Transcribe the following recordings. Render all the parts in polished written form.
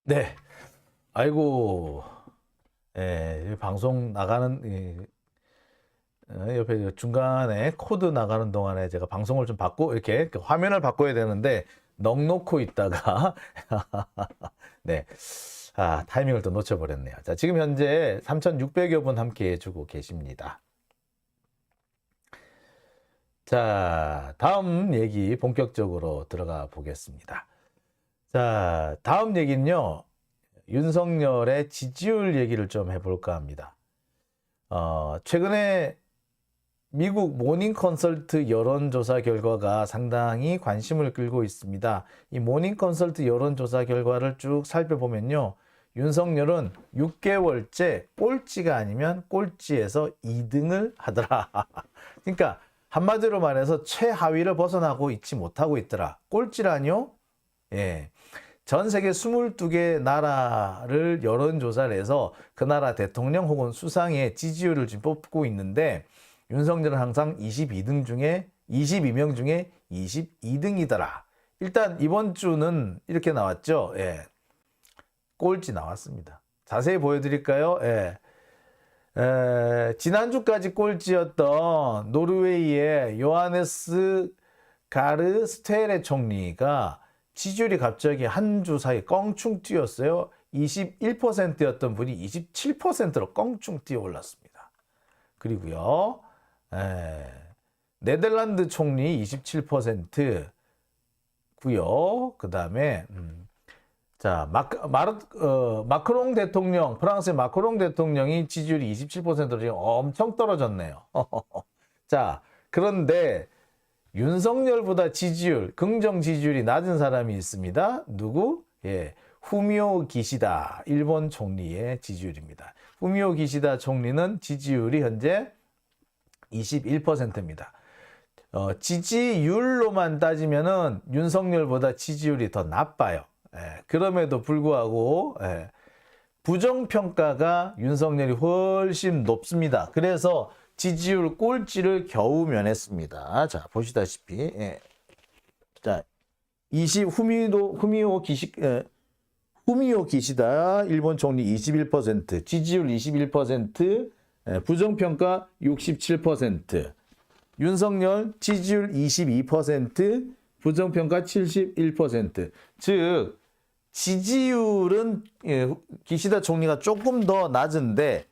네. 아이고, 방송 나가는, 옆에 중간에 코드 나가는 동안에 제가 방송을 좀 이렇게 그 화면을 바꿔야 되는데, 넋 놓고 있다가, 네. 타이밍을 또 놓쳐버렸네요. 자, 지금 현재 3,600여 분 함께 해주고 계십니다. 자, 다음 얘기 본격적으로 들어가 보겠습니다. 자, 다음 얘기는요, 윤석열의 지지율 얘기를 좀 해볼까 합니다. 최근에 미국 모닝 컨설트 여론조사 결과가 상당히 관심을 끌고 있습니다. 이 모닝 컨설트 여론조사 결과를 쭉 살펴보면요, 윤석열은 6개월째 꼴찌가 아니면 꼴찌에서 2등을 하더라. 그러니까 한마디로 말해서 최하위를 벗어나고 있지 못하고 있더라. 꼴찌라뇨? 예. 전 세계 22개 나라를 여론조사를 해서 그 나라 대통령 혹은 수상의 지지율을 지금 뽑고 있는데, 윤석열은 항상 22명 중에 22등이더라. 일단 이번 주는 이렇게 나왔죠. 예. 꼴찌 나왔습니다. 자세히 보여드릴까요? 예. 지난주까지 꼴찌였던 노르웨이의 요하네스 가르 스테레 총리가 지지율이 갑자기 한 주 사이 껑충 뛰었어요. 21%였던 분이 27%로 껑충 뛰어 올랐습니다. 그리고요, 네덜란드 총리 27%고요. 그 다음에 자, 마크롱 대통령, 프랑스의 마크롱 대통령이 지지율이 27%로 지금 엄청 떨어졌네요. 자, 그런데 윤석열보다 긍정 지지율이 낮은 사람이 있습니다. 누구? 예, 후미오 기시다, 일본 총리의 지지율입니다. 후미오 기시다 총리는 지지율이 현재 21%입니다. 지지율로만 따지면은 윤석열보다 지지율이 더 나빠요. 그럼에도 불구하고 부정평가가 윤석열이 훨씬 높습니다. 그래서 지지율 꼴찌를 겨우 면했습니다. 자, 보시다시피 자, 후미오 기시다 일본 총리 21%, 지지율 21%, 부정평가 67%, 윤석열 지지율 22%, 부정평가 71%. 즉 지지율은 기시다 총리가 조금 더 낮은데,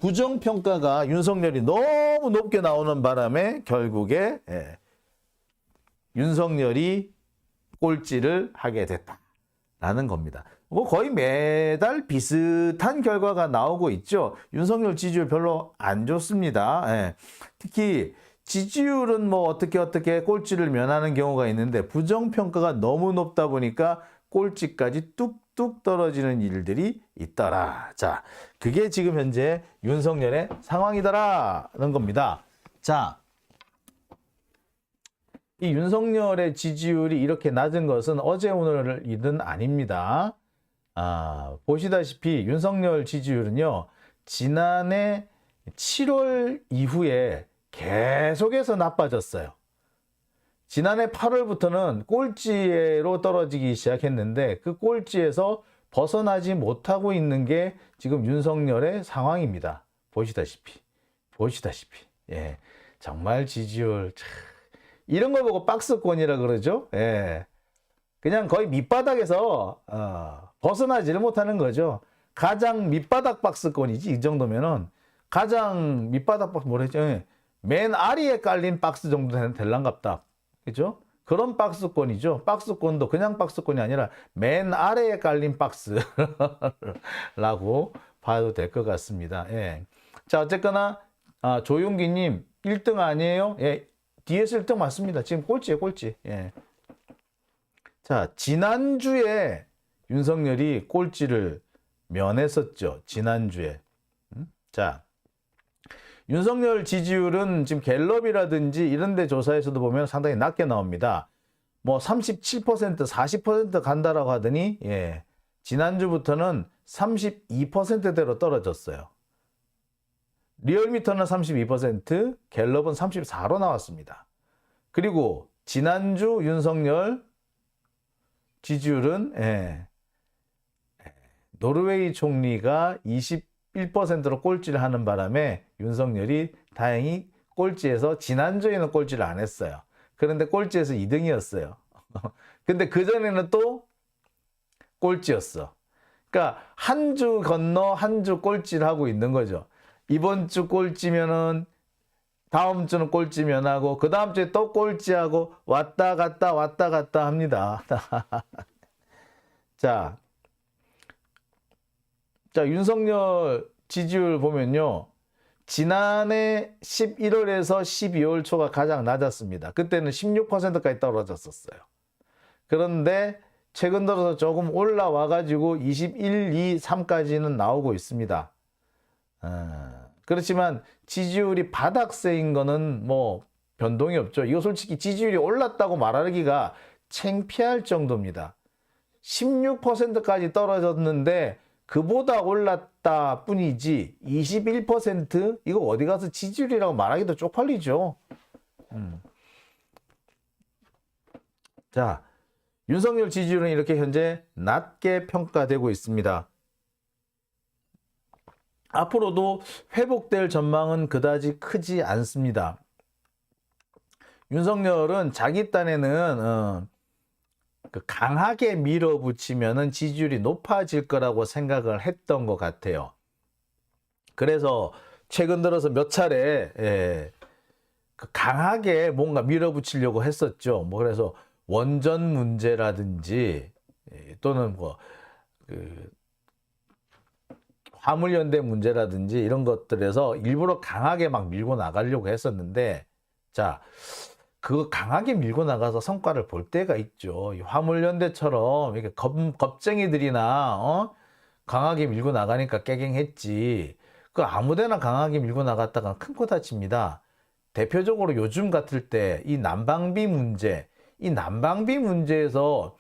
부정평가가 윤석열이 너무 높게 나오는 바람에 결국에 윤석열이 꼴찌를 하게 됐다라는 겁니다. 뭐 거의 매달 비슷한 결과가 나오고 있죠. 윤석열 지지율 별로 안 좋습니다. 특히 지지율은 뭐 어떻게 꼴찌를 면하는 경우가 있는데, 부정평가가 너무 높다 보니까 꼴찌까지 뚝뚝 떨어지는 일들이 있더라. 자, 그게 지금 현재 윤석열의 상황이더라는 겁니다. 자, 이 윤석열의 지지율이 이렇게 낮은 것은 어제 오늘 일은 아닙니다. 보시다시피 윤석열 지지율은요, 지난해 7월 이후에 계속해서 나빠졌어요. 지난해 8월부터는 꼴찌로 떨어지기 시작했는데, 그 꼴찌에서 벗어나지 못하고 있는 게 지금 윤석열의 상황입니다. 보시다시피. 예. 정말 지지율, 이런 거 보고 박스권이라 그러죠. 예. 그냥 거의 밑바닥에서 벗어나지를 못하는 거죠. 가장 밑바닥 박스권이지, 이 정도면은. 가장 밑바닥 박스 뭐랬죠? 맨 아래에 깔린 박스 정도 될란갑다. 그죠? 그런 박스권이죠. 박스권도 그냥 박스권이 아니라 맨 아래에 깔린 박스라고 봐도 될 것 같습니다. 예. 자, 어쨌거나 조용기님 1등 아니에요? 예, 뒤에서 1등 맞습니다. 지금 꼴찌예요, 꼴찌. 예. 자, 지난주에 윤석열이 꼴찌를 면했었죠. 지난주에. 자, 윤석열 지지율은 지금 갤럽이라든지 이런 데 조사에서도 보면 상당히 낮게 나옵니다. 뭐 37%, 40% 간다라고 하더니, 지난주부터는 32%대로 떨어졌어요. 리얼미터는 32%, 갤럽은 34로 나왔습니다. 그리고 지난주 윤석열 지지율은 노르웨이 총리가 21%로 꼴찌를 하는 바람에 윤석열이 다행히 꼴찌에서 지난주에는 꼴찌를 안 했어요. 그런데 꼴찌에서 2등이었어요. 근데 그전에는 또 꼴찌였어. 그러니까 한 주 건너 한 주 꼴찌를 하고 있는 거죠. 이번 주 꼴찌면은 다음 주는 꼴찌면 하고 그 다음 주에 또 꼴찌하고 왔다 갔다 합니다. 자, 윤석열 지지율 보면요. 지난해 11월에서 12월 초가 가장 낮았습니다. 그때는 16%까지 떨어졌었어요. 그런데 최근 들어서 조금 올라와가지고 21, 2, 3까지는 나오고 있습니다. 그렇지만 지지율이 바닥세인 거는 뭐 변동이 없죠. 이거 솔직히 지지율이 올랐다고 말하기가 창피할 정도입니다. 16%까지 떨어졌는데 그보다 올랐다 뿐이지 21% 이거 어디 가서 지지율이라고 말하기도 쪽팔리죠. 자, 윤석열 지지율은 이렇게 현재 낮게 평가되고 있습니다. 앞으로도 회복될 전망은 그다지 크지 않습니다. 윤석열은 자기 딴에는 강하게 밀어붙이면은 지지율이 높아질 거라고 생각을 했던 것 같아요. 그래서 최근 들어서 몇 차례 강하게 뭔가 밀어붙이려고 했었죠. 뭐 그래서 원전 문제라든지 또는 화물연대 문제라든지 이런 것들에서 일부러 강하게 막 밀고 나가려고 했었는데, 자, 그거 강하게 밀고 나가서 성과를 볼 때가 있죠. 이 화물연대처럼 이렇게 겁쟁이들이나 강하게 밀고 나가니까 깨갱했지. 그 아무데나 강하게 밀고 나갔다가 큰 코 다칩니다. 대표적으로 요즘 같을 때 이 난방비 문제에서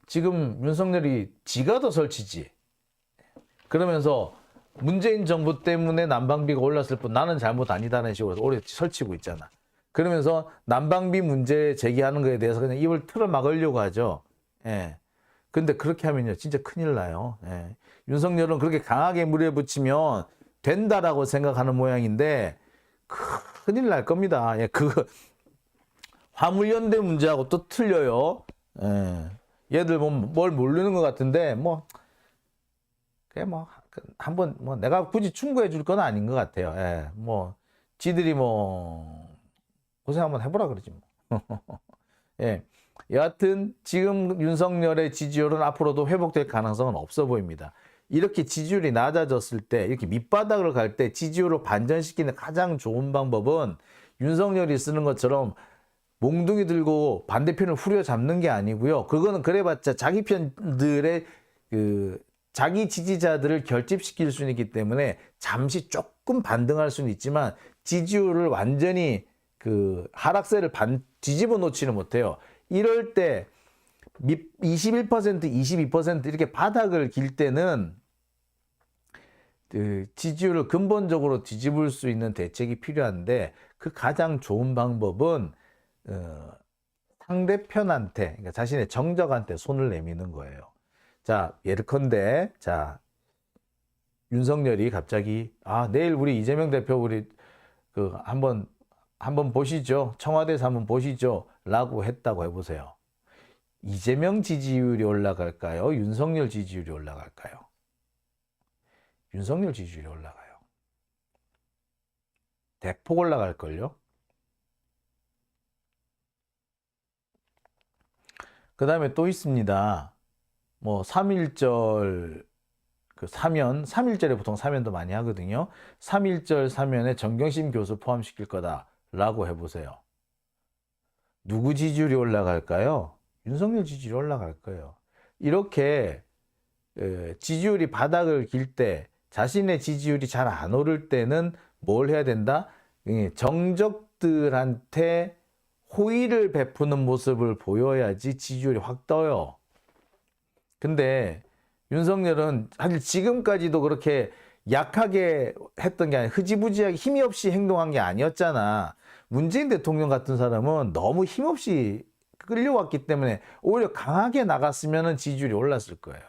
지금 윤석열이 지가 더 설치지. 그러면서 문재인 정부 때문에 난방비가 올랐을 뿐 나는 잘못 아니다는 식으로 오래 설치고 있잖아. 그러면서 난방비 문제 제기하는 거에 대해서 그냥 입을 틀어 막으려고 하죠. 예. 근데 그렇게 하면요, 진짜 큰일 나요. 예. 윤석열은 그렇게 강하게 물에 붙이면 된다라고 생각하는 모양인데, 큰일 날 겁니다. 예. 화물연대 문제하고 또 틀려요. 예. 얘들 뭘 모르는 것 같은데, 그게 한번 내가 굳이 충고해 줄 건 아닌 것 같아요. 예. 지들이 고생 한번 해보라 그러지 뭐. 예. 여하튼 지금 윤석열의 지지율은 앞으로도 회복될 가능성은 없어 보입니다. 이렇게 지지율이 낮아졌을 때, 이렇게 밑바닥을 갈 때 지지율을 반전시키는 가장 좋은 방법은 윤석열이 쓰는 것처럼 몽둥이 들고 반대편을 후려잡는 게 아니고요. 그거는 그래봤자 자기 편들의 자기 지지자들을 결집시킬 수는 있기 때문에 잠시 조금 반등할 수는 있지만 지지율을 완전히 하락세를 뒤집어 놓지는 못해요. 이럴 때 21%, 22% 이렇게 바닥을 길 때는 지지율을 근본적으로 뒤집을 수 있는 대책이 필요한데, 그 가장 좋은 방법은 상대편한테, 그러니까 자신의 정적한테 손을 내미는 거예요. 자, 예컨대, 자, 윤석열이 갑자기, 내일 우리 이재명 대표 우리 한번 보시죠. 청와대에서 한번 보시죠. 라고 했다고 해보세요. 이재명 지지율이 올라갈까요? 윤석열 지지율이 올라갈까요? 윤석열 지지율이 올라가요. 대폭 올라갈걸요? 그 다음에 또 있습니다. 3.1절 사면, 3.1절에 보통 사면도 많이 하거든요. 3.1절 사면에 정경심 교수 포함시킬 거다라고 해보세요. 누구 지지율이 올라갈까요? 윤석열 지지율이 올라갈 거예요. 이렇게 지지율이 바닥을 길 때, 자신의 지지율이 잘 안 오를 때는 뭘 해야 된다? 정적들한테 호의를 베푸는 모습을 보여야지 지지율이 확 떠요. 근데 윤석열은 사실 지금까지도 그렇게 약하게 했던 게 아니라 흐지부지하게 힘이 없이 행동한 게 아니었잖아. 문재인 대통령 같은 사람은 너무 힘없이 끌려왔기 때문에 오히려 강하게 나갔으면 지지율이 올랐을 거예요.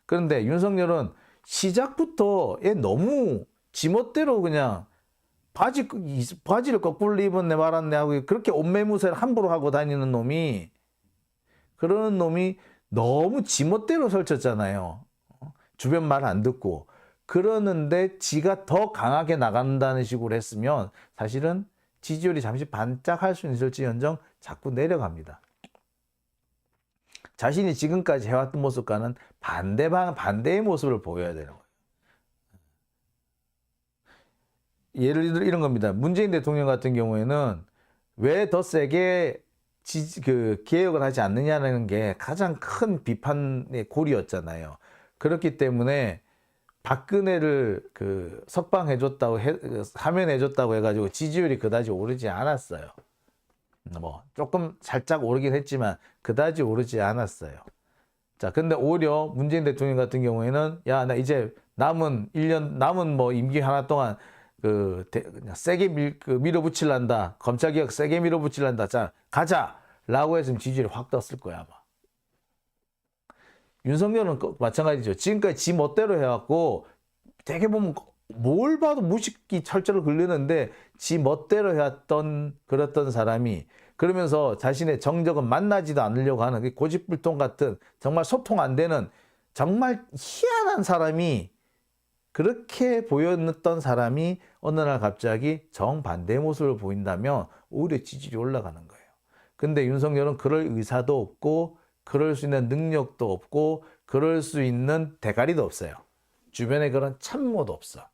그런데 윤석열은 시작부터 얘 너무 지멋대로 그냥 바지를 거꾸로 입었네 말았네 하고 그렇게 옷매무새를 함부로 하고 다니는 놈이, 그런 놈이 너무 지멋대로 설쳤잖아요. 주변 말 안 듣고. 그러는데 지가 더 강하게 나간다는 식으로 했으면 사실은 지지율이 잠시 반짝할 수는 있을지언정 자꾸 내려갑니다. 자신이 지금까지 해왔던 모습과는 반대의 모습을 보여야 되는 거예요. 예를 들어 이런 겁니다. 문재인 대통령 같은 경우에는 왜 더 세게 개혁을 하지 않느냐는 게 가장 큰 비판의 골이었잖아요. 그렇기 때문에 박근혜를 석방해줬다고 사면해줬다고 해가지고 지지율이 그다지 오르지 않았어요. 뭐 조금 살짝 오르긴 했지만 그다지 오르지 않았어요. 자, 근데 오히려 문재인 대통령 같은 경우에는 야, 나 이제 남은 뭐 임기 하나 동안 그냥 세게 밀어붙일란다. 검찰개혁 세게 밀어붙일란다. 자, 가자라고 했으면 지지율이 확 떴을 거야 아마. 윤석열은 마찬가지죠. 지금까지 지 멋대로 해왔고 되게 보면 뭘 봐도 무식이 철저를 긁리는데 지 멋대로 해왔던 그랬던 사람이 그러면서 자신의 정적은 만나지도 않으려고 하는 고집불통 같은 정말 소통 안 되는 정말 희한한 사람이, 그렇게 보였던 사람이 어느 날 갑자기 정반대의 모습을 보인다면 오히려 지지율이 올라가는 거예요. 근데 윤석열은 그럴 의사도 없고 그럴 수 있는 능력도 없고 그럴 수 있는 대가리도 없어요. 주변에 그런 참모도 없어.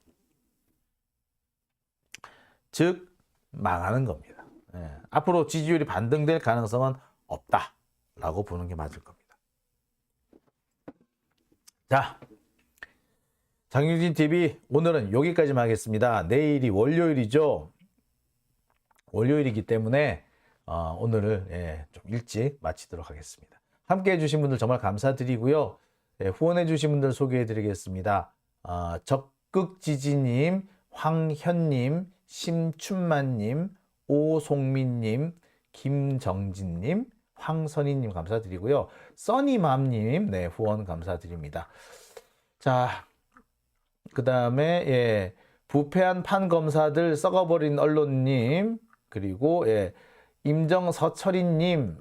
즉 망하는 겁니다. 예. 앞으로 지지율이 반등될 가능성은 없다라고 보는 게 맞을 겁니다. 자, 장윤진 TV 오늘은 여기까지만 하겠습니다. 내일이 월요일이죠. 월요일이기 때문에 오늘을 좀 일찍 마치도록 하겠습니다. 함께 해주신 분들 정말 감사드리고요. 후원해주신 분들 소개해드리겠습니다. 적극지지님, 황현님, 심춘만님, 오송민님, 김정진님, 황선희님 감사드리고요. 써니맘님 후원 감사드립니다. 자, 그 다음에 부패한 판검사들 썩어버린 언론님, 그리고 임정서철이님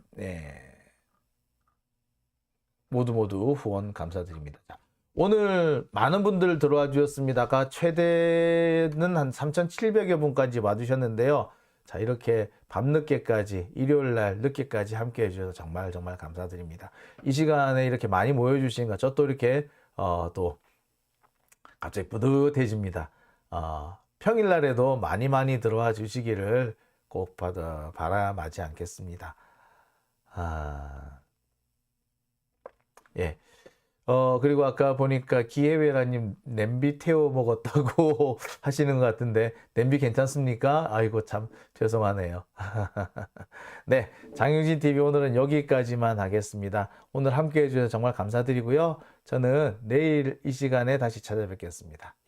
모두 후원 감사드립니다. 자, 오늘 많은 분들 들어와 주셨습니다가 최대는 한 3,700여 분까지 와주셨는데요. 자, 이렇게 밤늦게까지 일요일날 늦게까지 함께 해주셔서 정말 감사드립니다. 이 시간에 이렇게 많이 모여주시니까 저 또 이렇게 또 갑자기 뿌듯해집니다. 평일날에도 많이 들어와 주시기를 꼭 바라마지 않겠습니다. 예. 그리고 아까 보니까 기회회라님 냄비 태워 먹었다고 하시는 것 같은데 냄비 괜찮습니까? 아이고 참 죄송하네요. 네, 장윤진 TV 오늘은 여기까지만 하겠습니다. 오늘 함께 해주셔서 정말 감사드리고요. 저는 내일 이 시간에 다시 찾아뵙겠습니다.